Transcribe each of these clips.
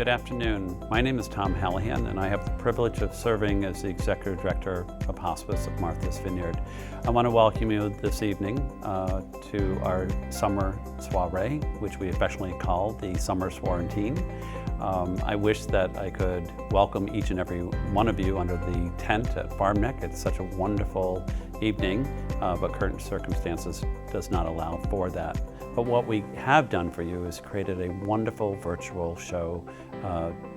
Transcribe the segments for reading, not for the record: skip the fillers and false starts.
Good afternoon. My name is Tom Hallahan, and I have the privilege of serving as the Executive Director of Hospice of Martha's Vineyard. I want to welcome you this evening to our summer soiree, which we affectionately call the Summer Soirentine. I wish that I could welcome each and every one of you under the tent at Farm Neck. It's such a wonderful evening, but current circumstances does not allow for that. But what we have done for you is created a wonderful virtual show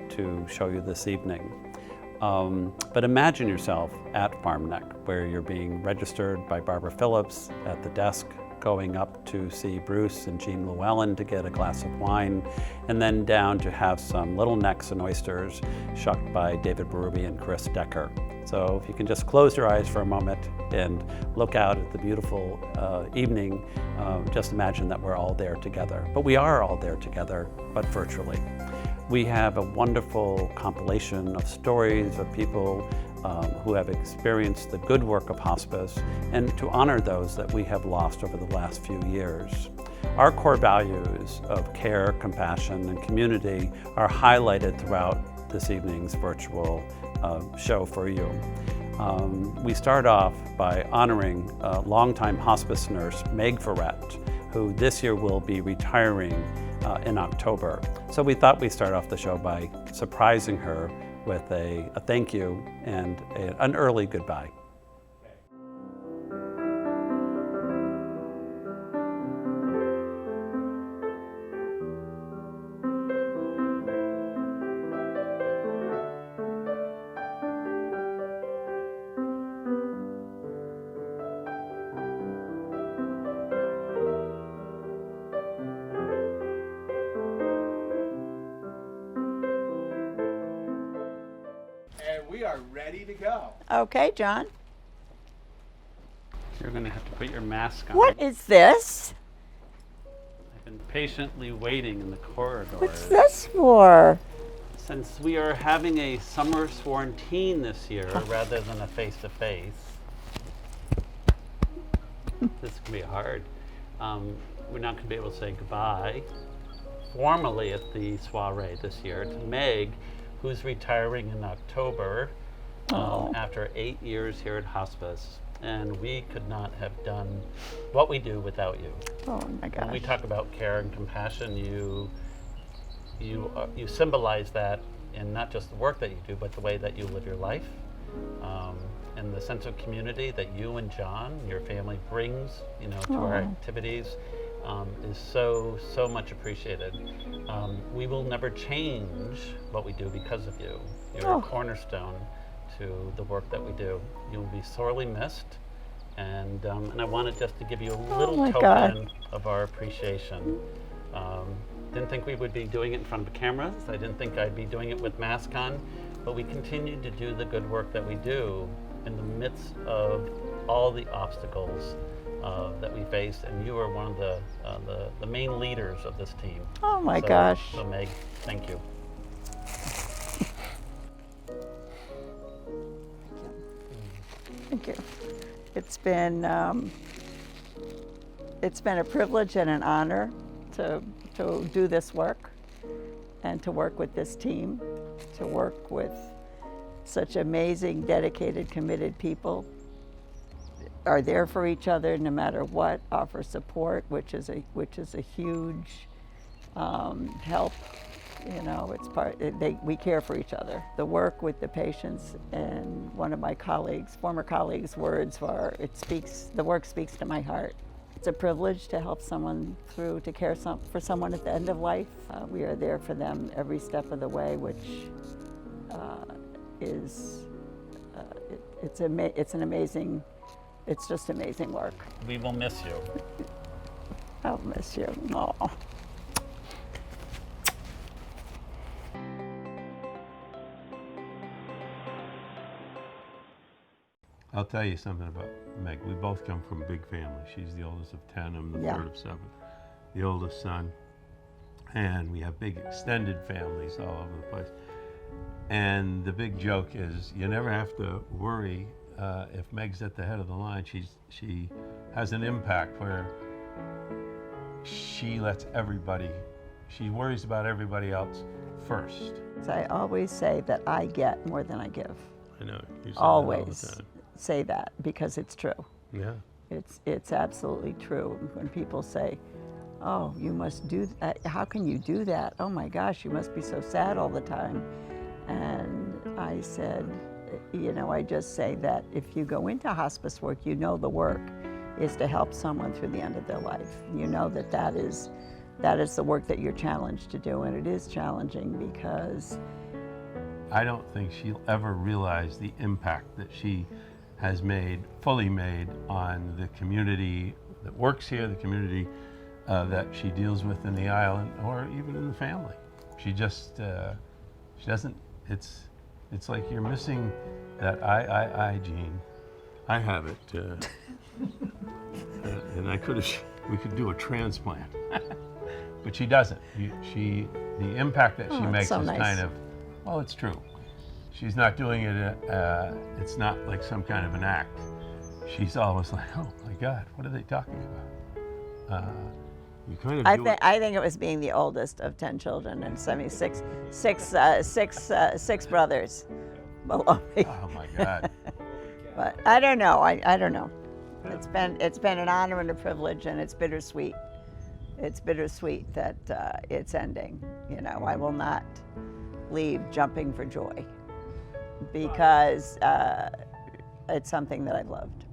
to show you this evening. But imagine yourself at Farm Neck, where you're being registered by Barbara Phillips at the desk, going up to see Bruce and Jean Llewellyn to get a glass of wine, and then down to have some little necks and oysters shucked by David Berube and Chris Decker. So if you can just close your eyes for a moment and look out at the beautiful evening, just imagine that we're all there together. But we are all there together, but virtually. We have a wonderful compilation of stories of people who have experienced the good work of hospice, and to honor those that we have lost over the last few years. Our core values of care, compassion, and community are highlighted throughout this evening's virtual show for you. We start off by honoring longtime hospice nurse Meg Verratt, who this year will be retiring in October. So we thought we'd start off the show by surprising her with a thank you and an early goodbye. We are ready to go. Okay, John. You're going to have to put your mask on. What is this? I've been patiently waiting in the corridors. What's this for? Since we are having a summer Soirentine this year rather than a face-to-face, this can be hard. We're not going to be able to say goodbye formally at the soiree this year to Meg, who's retiring in October after 8 years here at Hospice. And we could not have done what we do without you. Oh my gosh. When we talk about care and compassion, you symbolize that in not just the work that you do, but the way that you live your life. And the sense of community that you and John, your family, brings to our activities is so much appreciated. We will never change what we do because of you. You're a cornerstone to the work that we do. You'll be sorely missed, and I wanted just to give you a little token of our appreciation. Didn't think we would be doing it in front of cameras. I didn't think I'd be doing it with mask on, but we continue to do the good work that we do in the midst of all the obstacles that we face, and you are one of the main leaders of this team. Oh my gosh. So Meg, thank you. Thank you. It's been a privilege and an honor to do this work and to work with this team, to work with such amazing, dedicated, committed people. Are there for each other no matter what, offer support, which is a huge help. It's we care for each other. The work with the patients, and one of my former colleagues' words were, the work speaks to my heart. It's a privilege to help someone to care for someone at the end of life. We are there for them every step of the way, which it's just amazing work. We will miss you. I'll miss you. Aw. I'll tell you something about Meg. We both come from a big family. She's the oldest of 10, I'm the third of 7, the oldest son. And we have big extended families all over the place. And the big joke is you never have to worry if Meg's at the head of the line. She has an impact where she lets everybody, she worries about everybody else first. So I always say that I get more than I give. I know. You say that Always all the time. say that because it's true. Yeah. It's absolutely true. When people say, "Oh, you must do that. How can you do that? Oh my gosh, you must be so sad all the time." And I said, I just say that if you go into hospice work, the work is to help someone through the end of their life. You know that is the work that you're challenged to do, and it is challenging because I don't think she'll ever realize the impact that she has fully made on the community that works here, the community that she deals with in the island, or even in the family. She just, she doesn't, it's like you're missing that I gene. I have it, and we could do a transplant, but she doesn't. The impact that she makes so is nice. kind of, well, it's true. She's not doing it, it's not like some kind of an act. She's always like, oh my God, what are they talking about? You kind of do it. I think it was being the oldest of 10 children and 6 brothers below me. Oh my God. But I don't know. I don't know. It's been an honor and a privilege, and it's bittersweet. It's bittersweet that it's ending. I will not leave jumping for joy because it's something that I've loved.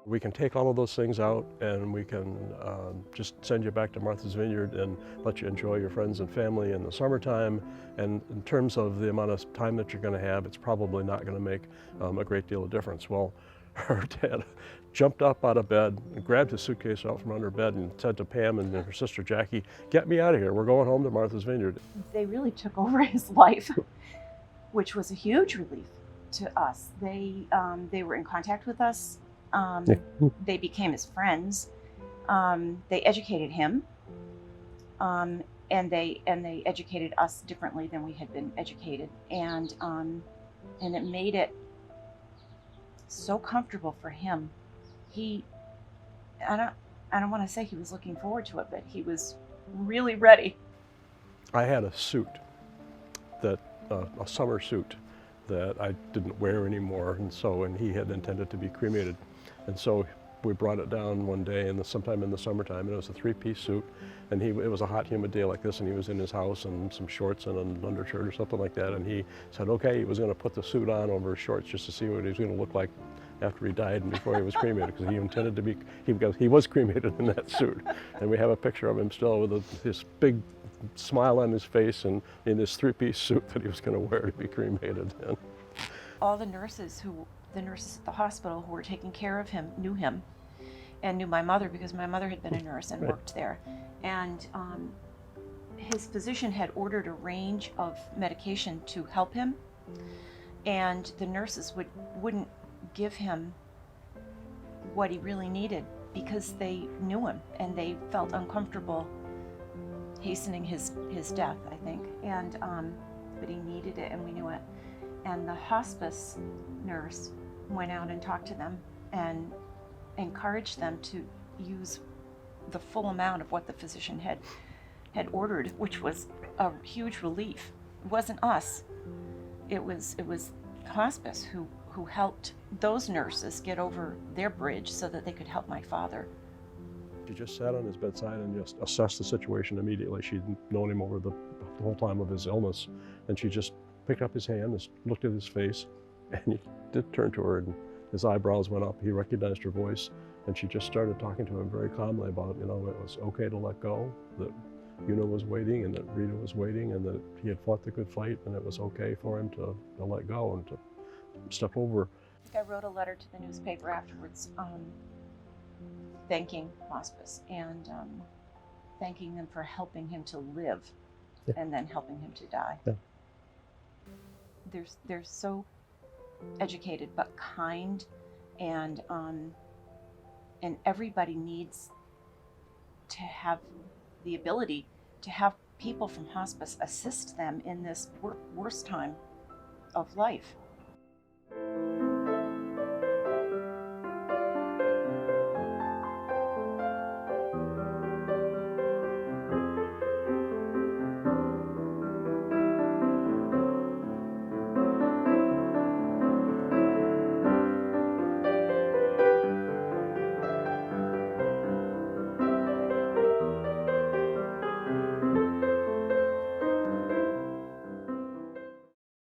We can take all of those things out and we can just send you back to Martha's Vineyard and let you enjoy your friends and family in the summertime. And in terms of the amount of time that you're going to have, it's probably not going to make a great deal of difference. Well, her dad jumped up out of bed and grabbed his suitcase out from under bed and said to Pam and her sister Jackie, "Get me out of here. We're going home to Martha's Vineyard." They really took over his life, which was a huge relief to us. They were in contact with us. They became his friends. They educated him, and they educated us differently than we had been educated, and it made it so comfortable for him. I don't want to say he was looking forward to it, but he was really ready. I had a suit, a summer suit that I didn't wear anymore, and he had intended to be cremated. And so we brought it down one day sometime in the summertime, and it was a 3-piece suit, and it was a hot, humid day like this, and he was in his house in some shorts and an undershirt or something like that, and he said, okay, he was going to put the suit on over his shorts just to see what he was going to look like after he died and before he was cremated, because he intended to be, he was cremated in that suit. And we have a picture of him still with this big smile on his face and in this 3-piece suit that he was going to wear to be cremated in. All the nurses at the hospital who were taking care of him knew him and knew my mother, because my mother had been a nurse and worked there. And his physician had ordered a range of medication to help him, and the nurses wouldn't give him what he really needed because they knew him and they felt uncomfortable hastening his death, I think. And but he needed it and we knew it. And the hospice nurse went out and talked to them and encouraged them to use the full amount of what the physician had ordered, which was a huge relief. It wasn't us. It was hospice who helped those nurses get over their bridge so that they could help my father. She just sat on his bedside and just assessed the situation immediately. She'd known him over the whole time of his illness, and she just picked up his hand and looked at his face, and he did turn to her, and his eyebrows went up. He recognized her voice, and she just started talking to him very calmly about, it was okay to let go, that Una was waiting and that Rita was waiting, and that he had fought the good fight, and it was okay for him to let go and to step over I wrote a letter to the newspaper afterwards, thanking Hospice and thanking them for helping him to live and then helping him to die. Yeah. They're so educated but kind, and everybody needs to have the ability to have people from Hospice assist them in this worst time of life.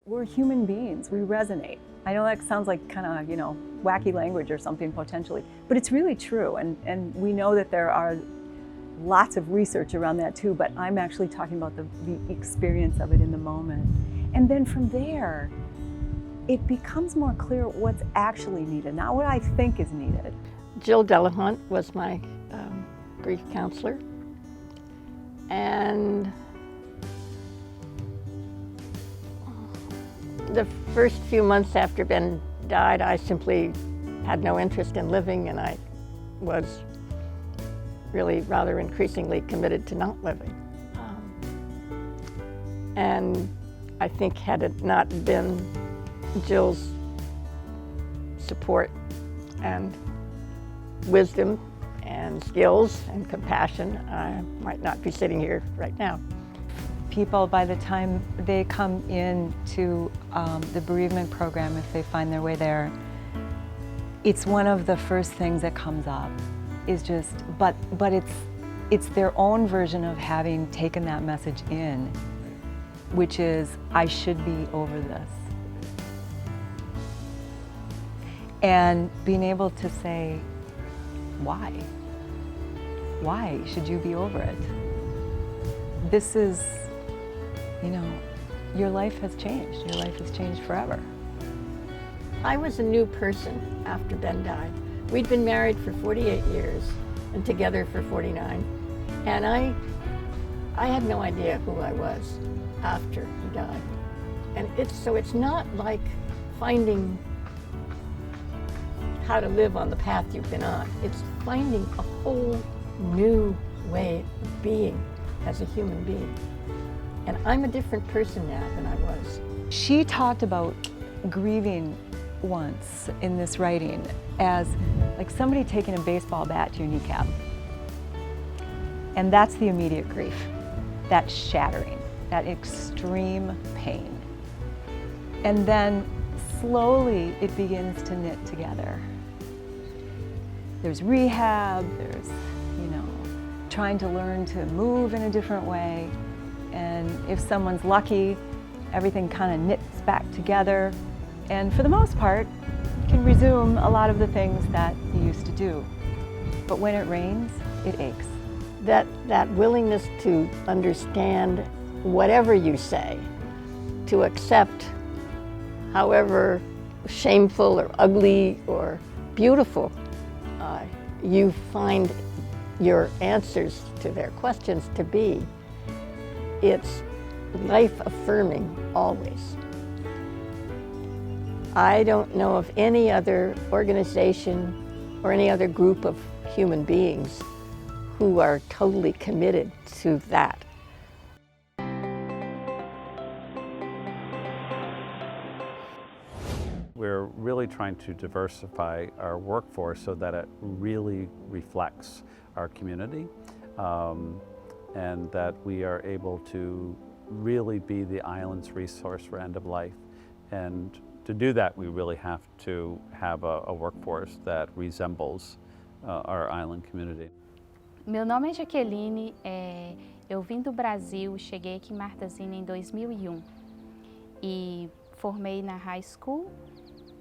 We're human beings, we resonate. I know that sounds like kind of, wacky language or something potentially, but it's really true. And we know that there are lots of research around that too, but I'm actually talking about the experience of it in the moment. And then from there, it becomes more clear what's actually needed, not what I think is needed. Jill Delahunt was my grief counselor, and the first few months after Ben died, I simply had no interest in living, and I was really rather increasingly committed to not living. And I think had it not been Jill's support and wisdom and skills and compassion, I might not be sitting here right now. People, by the time they come into the bereavement program, if they find their way there, it's one of the first things that comes up is just, but it's their own version of having taken that message in, which is, I should be over this. And being able to say, why? Why should you be over it? This is, your life has changed. Your life has changed forever. I was a new person after Ben died. We'd been married for 48 years and together for 49. And I had no idea who I was after he died. And it's not like finding how to live on the path you've been on. It's finding a whole new way of being as a human being. And I'm a different person now than I was. She talked about grieving once in this writing as like somebody taking a baseball bat to your kneecap. And that's the immediate grief, that shattering, that extreme pain. And then slowly it begins to knit together. There's rehab, there's, trying to learn to move in a different way. And if someone's lucky, everything kind of knits back together. And for the most part, can resume a lot of the things that you used to do. But when it rains, it aches. That willingness to understand whatever you say, to accept however shameful or ugly or beautiful you find your answers to their questions to be, it's life-affirming always. I don't know of any other organization or any other group of human beings who are totally committed to that. We're really trying to diversify our workforce so that it really reflects our community, and that we are able to really be the island's resource for end of life. And to do that, we really have to have a workforce that resembles our island community. Meu nome é Jaqueline, eu vim do Brasil, cheguei aqui em Martasina em 2001 e formei na high school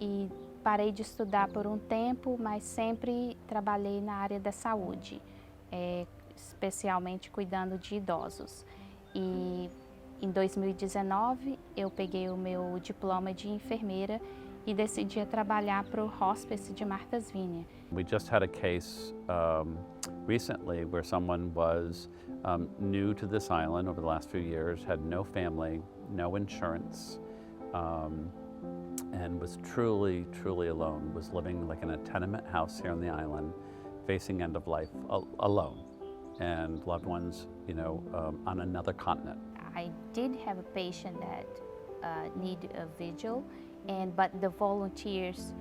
e parei de estudar por um tempo, mas sempre trabalhei na área da saúde, especialmente cuidando de idosos. E em 2019 eu peguei o meu diploma de enfermeira e decidi trabalhar para o Hospice de Martha's Vineyard. We just had a case recently where someone was new to this island over the last few years, had no family, no insurance, and was truly, truly alone, was living like in a tenement house here on the island, facing end of life alone, and loved ones, you know, on another continent. I did have a patient that needed a vigil, but the volunteers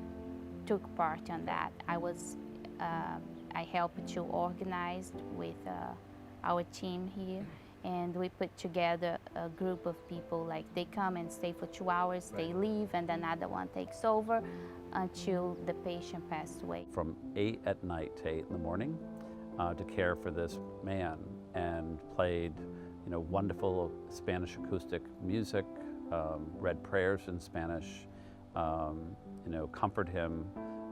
took part on that. I helped to organize with our team here, and we put together a group of people, like they come and stay for 2 hours, they leave, and another one takes over until the patient passed away. From 8 at night to 8 in the morning to care for this man, and played, you know, wonderful Spanish acoustic music, read prayers in Spanish, you know, comfort him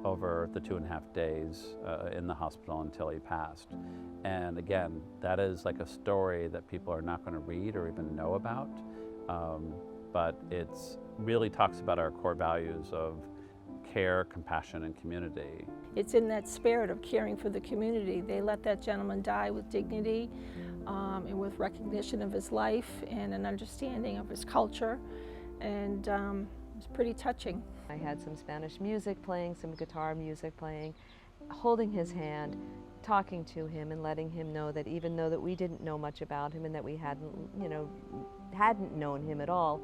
over the 2.5 days in the hospital until he passed. And again, that is like a story that people are not going to read or even know about, but it's really talks about our core values of care, compassion, and community. It's in that spirit of caring for the community. They let that gentleman die with dignity and with recognition of his life and an understanding of his culture, and it's pretty touching. I had some Spanish music playing, some guitar music playing, holding his hand, talking to him and letting him know that even though that we didn't know much about him and that we hadn't known him at all,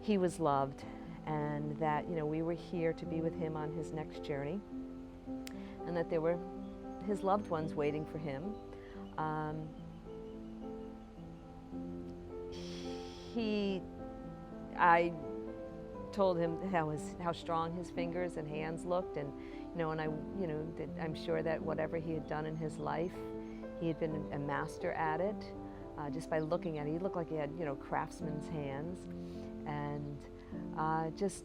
he was loved, and that, you know, we were here to be with him on his next journey, and that there were his loved ones waiting for him. I told him how strong his fingers and hands looked, and I'm sure that whatever he had done in his life, he had been a master at it. Just by looking at it, he looked like he had, you know, craftsman's hands, and just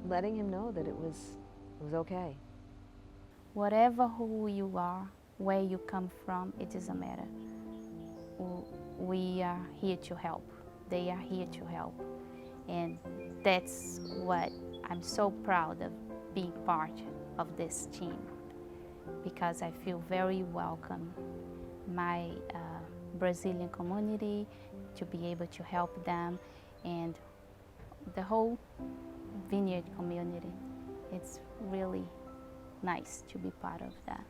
letting him know that it was okay. Whatever who you are, where you come from, it doesn't matter. We are here to help. They are here to help. And that's what I'm so proud of, being part of this team, because I feel very welcome. My Brazilian community, to be able to help them, and the whole Vineyard community. It's really nice to be part of that.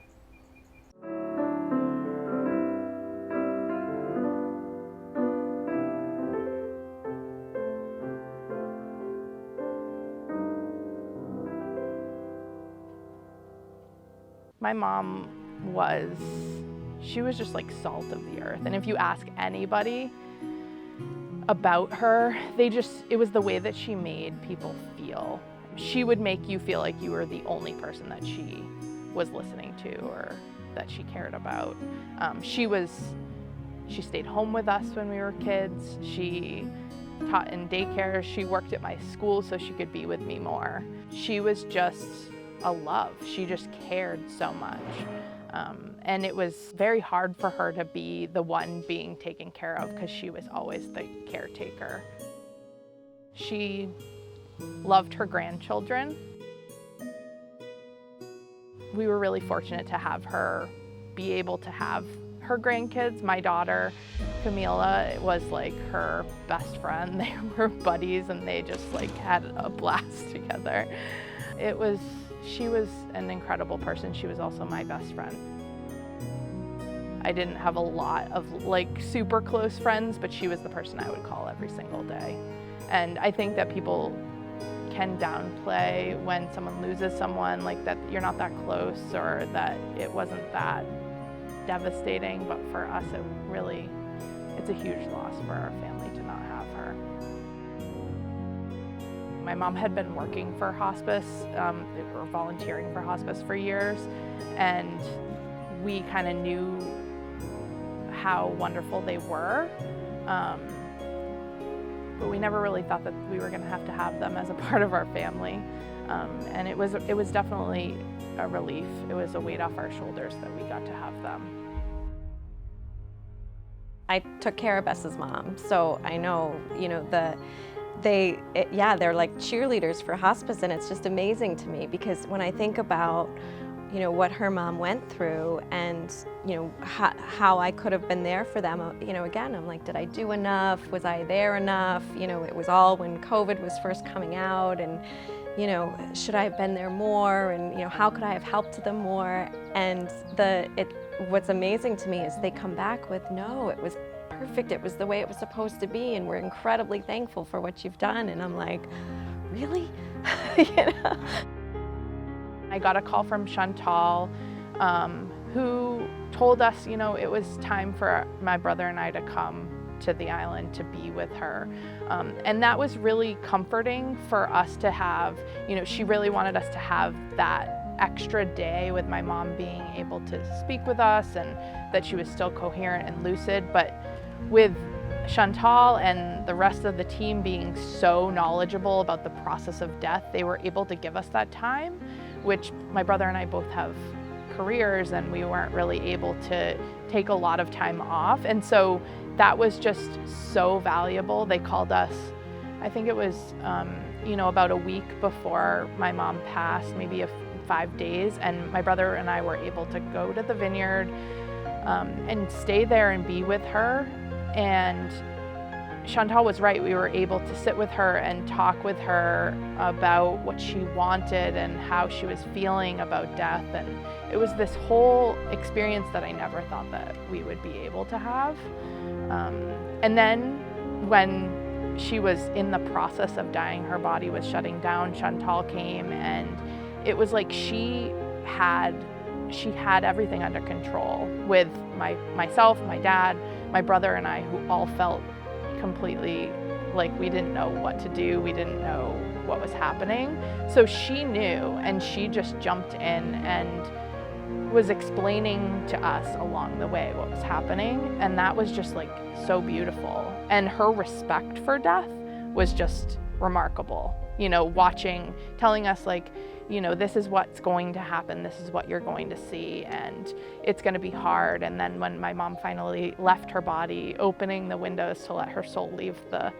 My mom she was just like salt of the earth. And if you ask anybody about her, it was the way that she made people feel. She would make you feel like you were the only person that she was listening to or that she cared about. She stayed home with us when we were kids. She taught in daycare. She worked at my school so she could be with me more. She was just a love. She just cared so much. And it was very hard for her to be the one being taken care of, because she was always the caretaker. She loved her grandchildren. We were really fortunate to have her be able to have her grandkids. My daughter, Camila, was like her best friend. They were buddies, and they just like had a blast together. She was an incredible person. She was also my best friend. I didn't have a lot of like super close friends, but she was the person I would call every single day. And I think that people can downplay when someone loses someone, like that you're not that close or that it wasn't that devastating, but for us it's a huge loss for our family to not have her. My mom had been working for hospice or volunteering for hospice for years, and we kind of knew how wonderful they were, but we never really thought that we were going to have them as a part of our family. And it was definitely a relief. It was a weight off our shoulders that we got to have them. I took care of Bess's mom, so I know, they're like cheerleaders for hospice, and it's just amazing to me because when I think about, you know, what her mom went through and, you know, how I could have been there for them, you know, again, I'm like, did I do enough? Was I there enough? You know, it was all when COVID was first coming out, and, you know, should I have been there more? And, you know, how could I have helped them more? And what's amazing to me is they come back with, no, it was perfect. It was the way it was supposed to be, and we're incredibly thankful for what you've done. And I'm like, really? You know? I got a call from Chantal, who told us, you know, it was time for my brother and I to come to the island to be with her. And that was really comforting for us to have. You know, she really wanted us to have that extra day with my mom being able to speak with us and that she was still coherent and lucid. But with Chantal and the rest of the team being so knowledgeable about the process of death, they were able to give us that time, which my brother and I both have careers and we weren't really able to take a lot of time off. And so that was just so valuable. They called us, I think it was, you know, about a week before my mom passed, maybe 5 days, and my brother and I were able to go to the Vineyard and stay there and be with her. And Chantal was right. We were able to sit with her and talk with her about what she wanted and how she was feeling about death. And it was this whole experience that I never thought that we would be able to have. And then when she was in the process of dying, her body was shutting down, Chantal came, and it was like she had everything under control with myself, my dad, my brother and I, who all felt completely like we didn't know what to do. We didn't know what was happening. So she knew, and she just jumped in and was explaining to us along the way what was happening. And that was just like so beautiful. And her respect for death was just remarkable. You know, telling us like, you know, this is what's going to happen, this is what you're going to see, and it's going to be hard. And then when my mom finally left her body, opening the windows to let her soul leave the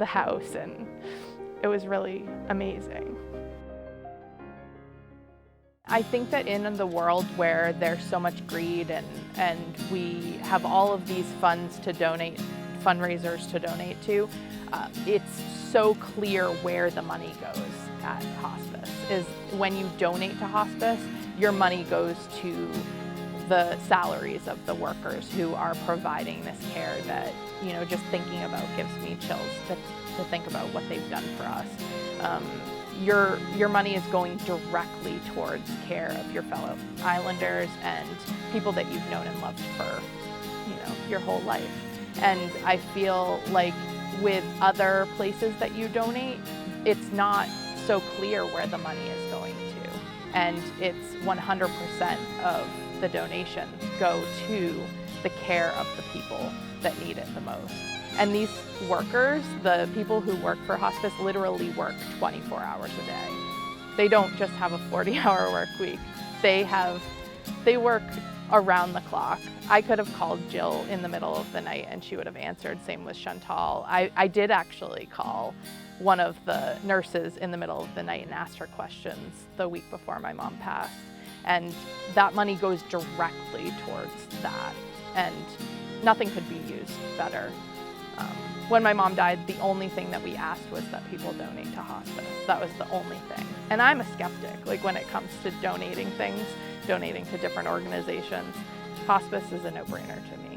house, and it was really amazing. I think that in the world where there's so much greed and we have all of these funds to donate, fundraisers to donate to, it's so clear where the money goes at hospice. Is when you donate to hospice, your money goes to the salaries of the workers who are providing this care that, you know, just thinking about gives me chills to think about what they've done for us. Your money is going directly towards care of your fellow islanders and people that you've known and loved for, you know, your whole life. And I feel like with other places that you donate, it's not so clear where the money is going to. And it's 100% of the donations go to the care of the people that need it the most. And these workers, the people who work for hospice, literally work 24 hours a day. They don't just have a 40-hour work week. They work around the clock. I could have called Jill in the middle of the night and she would have answered, same with Chantal. I did actually call one of the nurses in the middle of the night and asked her questions the week before my mom passed. And that money goes directly towards that. And nothing could be used better. When my mom died, the only thing that we asked was that people donate to hospice. That was the only thing. And I'm a skeptic, like when it comes to donating things, donating to different organizations, hospice is a no-brainer to me.